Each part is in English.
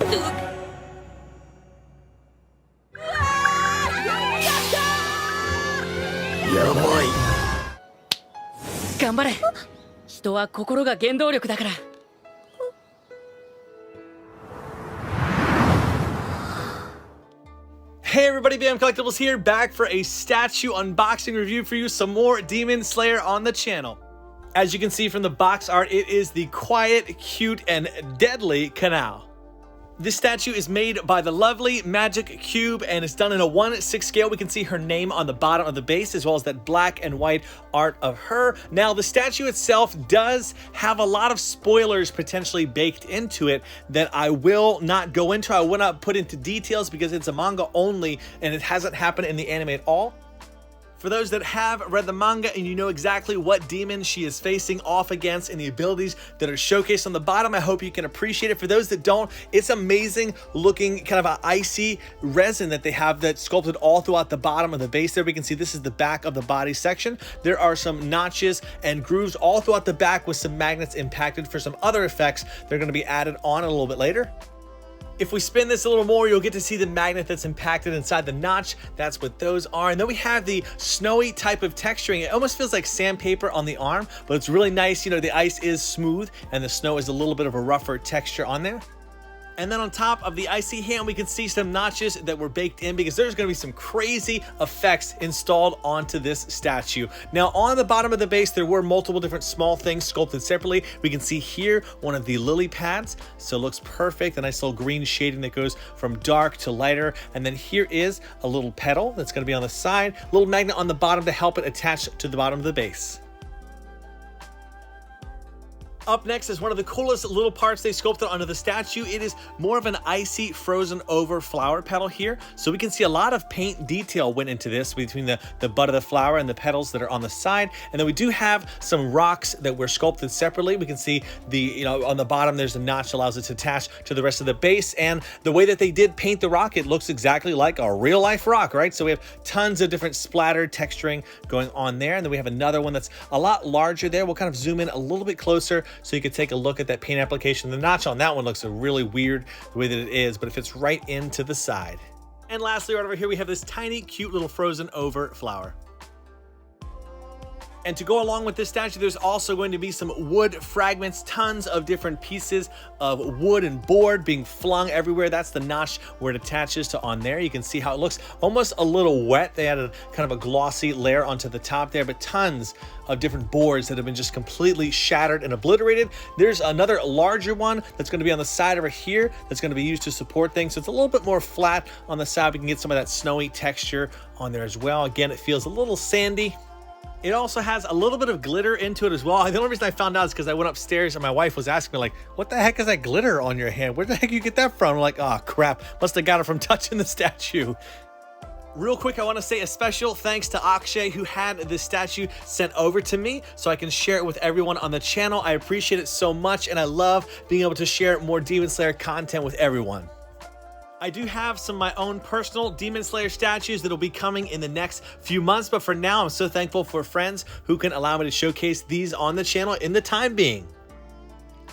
やばい。頑張れ。人は心が原動力だから。Hey everybody, BAM Collectibles here, back for a statue unboxing review for you, some more Demon Slayer on the channel. As you can see from the box art, it is the quiet, cute, and deadly Kanao. This statue is made by the lovely Magic Cube and it's done in a 1/6 scale. We can see her name on the bottom of the base as well as that black and white art of her. Now the statue itself does have a lot of spoilers potentially baked into it that I will not go into. I will not put into details because it's a manga only and it hasn't happened in the anime at all. For those that have read the manga and you know exactly what demon she is facing off against and the abilities that are showcased on the bottom, I hope you can appreciate it. For those that don't, it's amazing looking kind of an icy resin that they have that's sculpted all throughout the bottom of the base there. We can see this is the back of the body section. There are some notches and grooves all throughout the back with some magnets impacted for some other effects. They're going to be added on a little bit later. If we spin this a little more, you'll get to see the magnet that's impacted inside the notch. That's what those are. And then we have the snowy type of texturing. It almost feels like sandpaper on the arm, but it's really nice. You know, the ice is smooth and the snow is a little bit of a rougher texture on there. And then on top of the icy hand, we can see some notches that were baked in because there's going to be some crazy effects installed onto this statue. Now on the bottom of the base, there were multiple different small things sculpted separately. We can see here one of the lily pads. So it looks perfect. A nice little green shading that goes from dark to lighter. And then here is a little petal that's going to be on the side, a little magnet on the bottom to help it attach to the bottom of the base. Up next is one of the coolest little parts they sculpted onto the statue. It is more of an icy frozen over flower petal here. So we can see a lot of paint detail went into this between the bud of the flower and the petals that are on the side. And then we do have some rocks that were sculpted separately. We can see on the bottom, there's a notch that allows it to attach to the rest of the base. And the way that they did paint the rock, it looks exactly like a real life rock, right? So we have tons of different splattered texturing going on there. And then we have another one that's a lot larger there. We'll kind of zoom in a little bit closer so you can take a look at that paint application. The notch on that one looks really weird the way that it is, but it fits right into the side. And lastly, right over here, we have this tiny, cute little frozen over flower. And to go along with this statue, there's also going to be some wood fragments, tons of different pieces of wood and board being flung everywhere. That's the notch where it attaches to on there. You can see how it looks almost a little wet. They added kind of a glossy layer onto the top there, but tons of different boards that have been just completely shattered and obliterated. There's another larger one that's going to be on the side over here that's going to be used to support things. So it's a little bit more flat on the side. We can get some of that snowy texture on there as well. Again, it feels a little sandy. It also has a little bit of glitter into it as well. The only reason I found out is because I went upstairs and my wife was asking me like, what the heck is that glitter on your hand? Where the heck you get that from? I'm like, oh crap, must have got it from touching the statue. Real quick, I want to say a special thanks to Akshay who had this statue sent over to me so I can share it with everyone on the channel. I appreciate it so much and I love being able to share more Demon Slayer content with everyone. I do have some of my own personal Demon Slayer statues that'll be coming in the next few months, but for now, I'm so thankful for friends who can allow me to showcase these on the channel in the time being.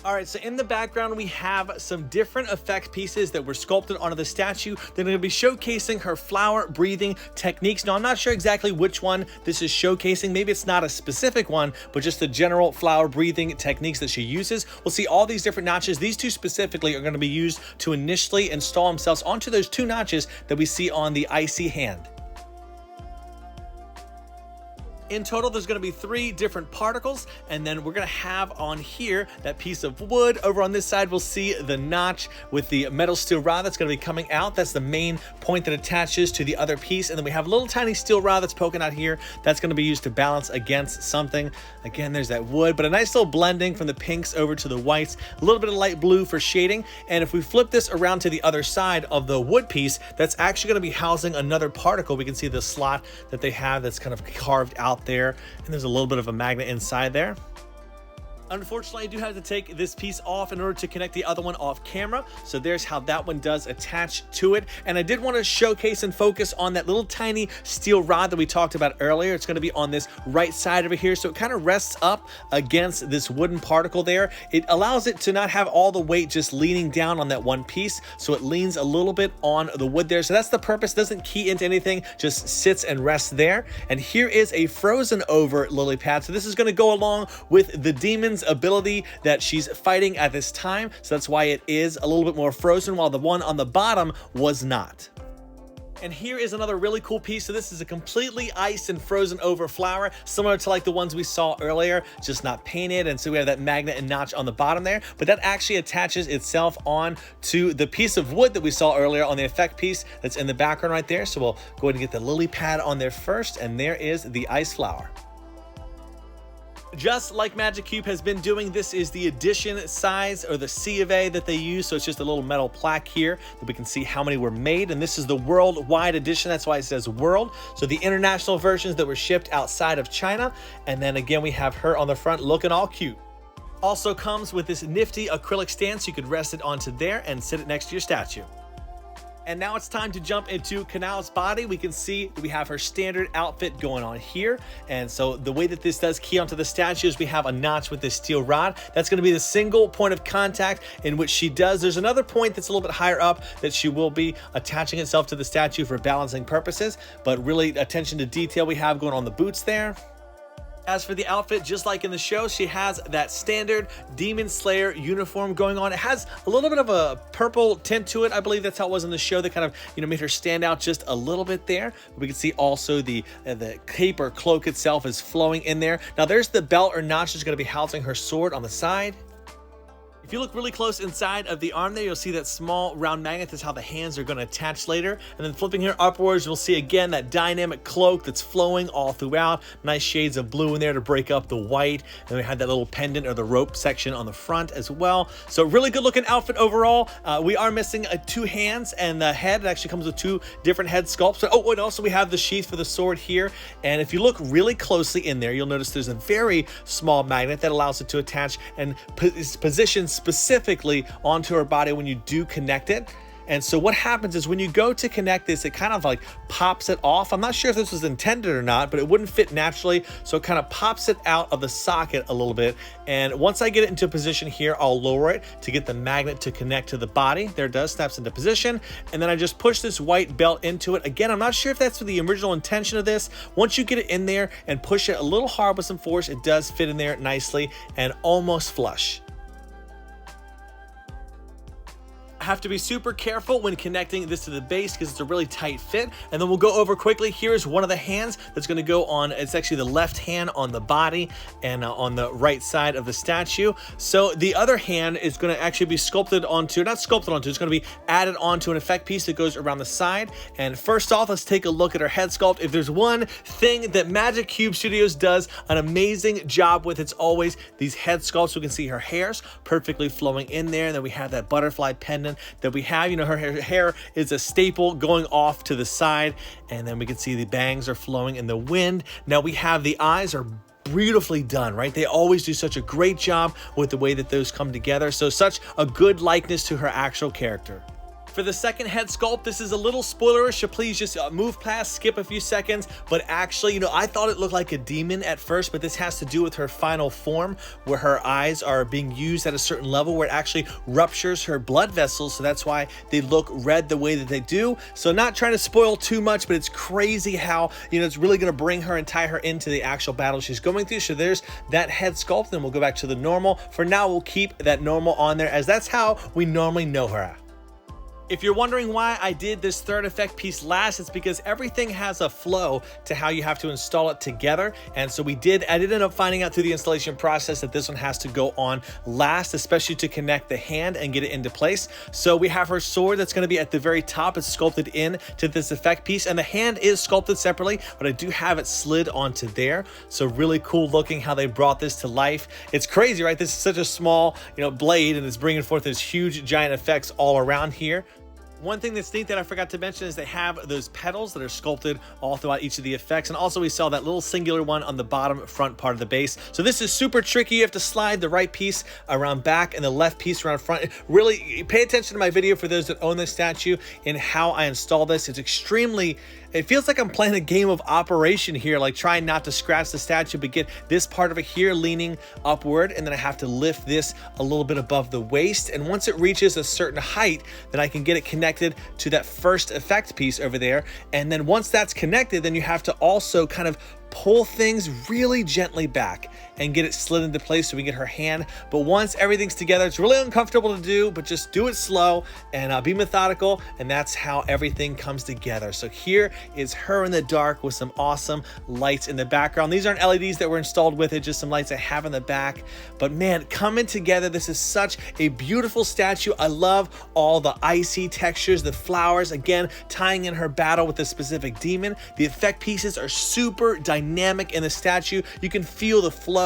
All right, so in the background, we have some different effect pieces that were sculpted onto the statue. They're going to be showcasing her flower breathing techniques. Now, I'm not sure exactly which one this is showcasing. Maybe it's not a specific one, but just the general flower breathing techniques that she uses. We'll see all these different notches. These two specifically are going to be used to initially install themselves onto those two notches that we see on the icy hand. In total, there's going to be 3 different particles, and then we're going to have on here that piece of wood. Over on this side, we'll see the notch with the metal steel rod that's going to be coming out. That's the main point that attaches to the other piece, and then we have a little tiny steel rod that's poking out here. That's going to be used to balance against something. Again, there's that wood, but a nice little blending from the pinks over to the whites, a little bit of light blue for shading. And if we flip this around to the other side of the wood piece, that's actually going to be housing another particle. We can see the slot that they have that's kind of carved out there, and there's a little bit of a magnet inside there. Unfortunately, I do have to take this piece off in order to connect the other one off camera. So there's how that one does attach to it. And I did want to showcase and focus on that little tiny steel rod that we talked about earlier. It's going to be on this right side over here. So it kind of rests up against this wooden particle there. It allows it to not have all the weight just leaning down on that one piece. So it leans a little bit on the wood there. So that's the purpose. Doesn't key into anything, just sits and rests there. And here is a frozen over lily pad. So this is going to go along with the demon's ability that she's fighting at this time. So that's why it is a little bit more frozen, while the one on the bottom was not. And here is another really cool piece. So this is a completely iced and frozen over flower, similar to like the ones we saw earlier, just not painted. And so we have that magnet and notch on the bottom there, but that actually attaches itself on to the piece of wood that we saw earlier on the effect piece that's in the background right there. So we'll go ahead and get the lily pad on there first, and there is the ice flower. Just like Magic Cube has been doing, this is the edition size, or the C of A that they use. So it's just a little metal plaque here that we can see how many were made. And this is the worldwide edition. That's why it says world. So the international versions that were shipped outside of China. And then again, we have her on the front looking all cute. Also comes with this nifty acrylic stand, so you could rest it onto there and sit it next to your statue. And now it's time to jump into Kanao's body. We can see we have her standard outfit going on here. And so the way that this does key onto the statue is we have a notch with this steel rod. That's going to be the single point of contact in which she does. There's another point that's a little bit higher up that she will be attaching itself to the statue for balancing purposes. But really, attention to detail we have going on the boots there. As for the outfit, just like in the show, she has that standard Demon Slayer uniform going on. It has a little bit of a purple tint to it. I believe that's how it was in the show that kind of, made her stand out just a little bit there. We can see also the cape or cloak itself is flowing in there. Now there's the belt or notch that's going to be housing her sword on the side. If you look really close inside of the arm there, you'll see that small round magnet. That's how the hands are going to attach later. And then flipping here upwards, you'll see again that dynamic cloak that's flowing all throughout. Nice shades of blue in there to break up the white. And we have that little pendant or the rope section on the front as well. So really good looking outfit overall. We are missing two hands and the head. It actually comes with two different head sculpts. Oh, and also we have the sheath for the sword here. And if you look really closely in there, you'll notice there's a very small magnet that allows it to attach and position specifically onto her body when you do connect it. And so what happens is when you go to connect this, it kind of like pops it off. I'm not sure if this was intended or not, but it wouldn't fit naturally. So it kind of pops it out of the socket a little bit. And once I get it into position here, I'll lower it to get the magnet to connect to the body. There it does, snaps into position. And then I just push this white belt into it. Again, I'm not sure if that's the original intention of this. Once you get it in there and push it a little hard with some force, it does fit in there nicely and almost flush. Have to be super careful when connecting this to the base because it's a really tight fit. And then we'll go over quickly. Here's one of the hands that's going to go on. It's actually the left hand on the body and on the right side of the statue. So the other hand is going to actually be sculpted onto, not sculpted onto, it's going to be added onto an effect piece that goes around the side. And first off, let's take a look at her head sculpt. If there's one thing that Magic Cube Studios does an amazing job with, it's always these head sculpts. We can see her hair's perfectly flowing in there. And then we have that butterfly pendant that we have. Her hair is a staple going off to the side, and then we can see the bangs are flowing in the wind. Now we have the eyes are beautifully done, right? They always do such a great job with the way that those come together. So such a good likeness to her actual character. For the second head sculpt, this is a little spoilerish, so please just move past, skip a few seconds. But actually, I thought it looked like a demon at first, but this has to do with her final form, where her eyes are being used at a certain level where it actually ruptures her blood vessels. So that's why they look red the way that they do. So not trying to spoil too much, but it's crazy how, it's really going to bring her and tie her into the actual battle she's going through. So there's that head sculpt. Then we'll go back to the normal. For now, we'll keep that normal on there, as that's how we normally know her at. If you're wondering why I did this third effect piece last, it's because everything has a flow to how you have to install it together. And so I did end up finding out through the installation process that this one has to go on last, especially to connect the hand and get it into place. So we have her sword that's going to be at the very top. It's sculpted in to this effect piece, and the hand is sculpted separately, but I do have it slid onto there. So really cool looking how they brought this to life. It's crazy, right? This is such a small, blade, and it's bringing forth this huge giant effects all around here. One thing that's neat that I forgot to mention is they have those petals that are sculpted all throughout each of the effects. And also we saw that little singular one on the bottom front part of the base. So this is super tricky. You have to slide the right piece around back and the left piece around front. Really pay attention to my video for those that own this statue and how I install this. It's extremely, it feels like I'm playing a game of Operation here, like trying not to scratch the statue, but get this part of it here leaning upward. And then I have to lift this a little bit above the waist. And once it reaches a certain height, then I can get it connected to that first effect piece over there. And then once that's connected, then you have to also kind of pull things really gently back and get it slid into place so we get her hand. But once everything's together, it's really uncomfortable to do, but just do it slow and be methodical, and that's how everything comes together. So here is her in the dark with some awesome lights in the background. These aren't LEDs that were installed with it, just some lights I have in the back. But man, coming together, this is such a beautiful statue. I love all the icy textures, the flowers, again, tying in her battle with a specific demon. The effect pieces are super dynamic in the statue. You can feel the flow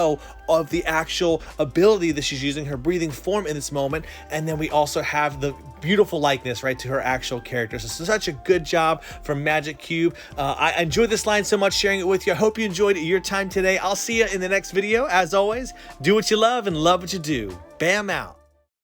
of the actual ability that she's using, her breathing form in this moment. And then we also have the beautiful likeness, right, to her actual character. So such a good job from Magic Cube. I enjoyed this line so much sharing it with you. I hope you enjoyed your time today. I'll see you in the next video. As always, do what you love and love what you do. Bam out.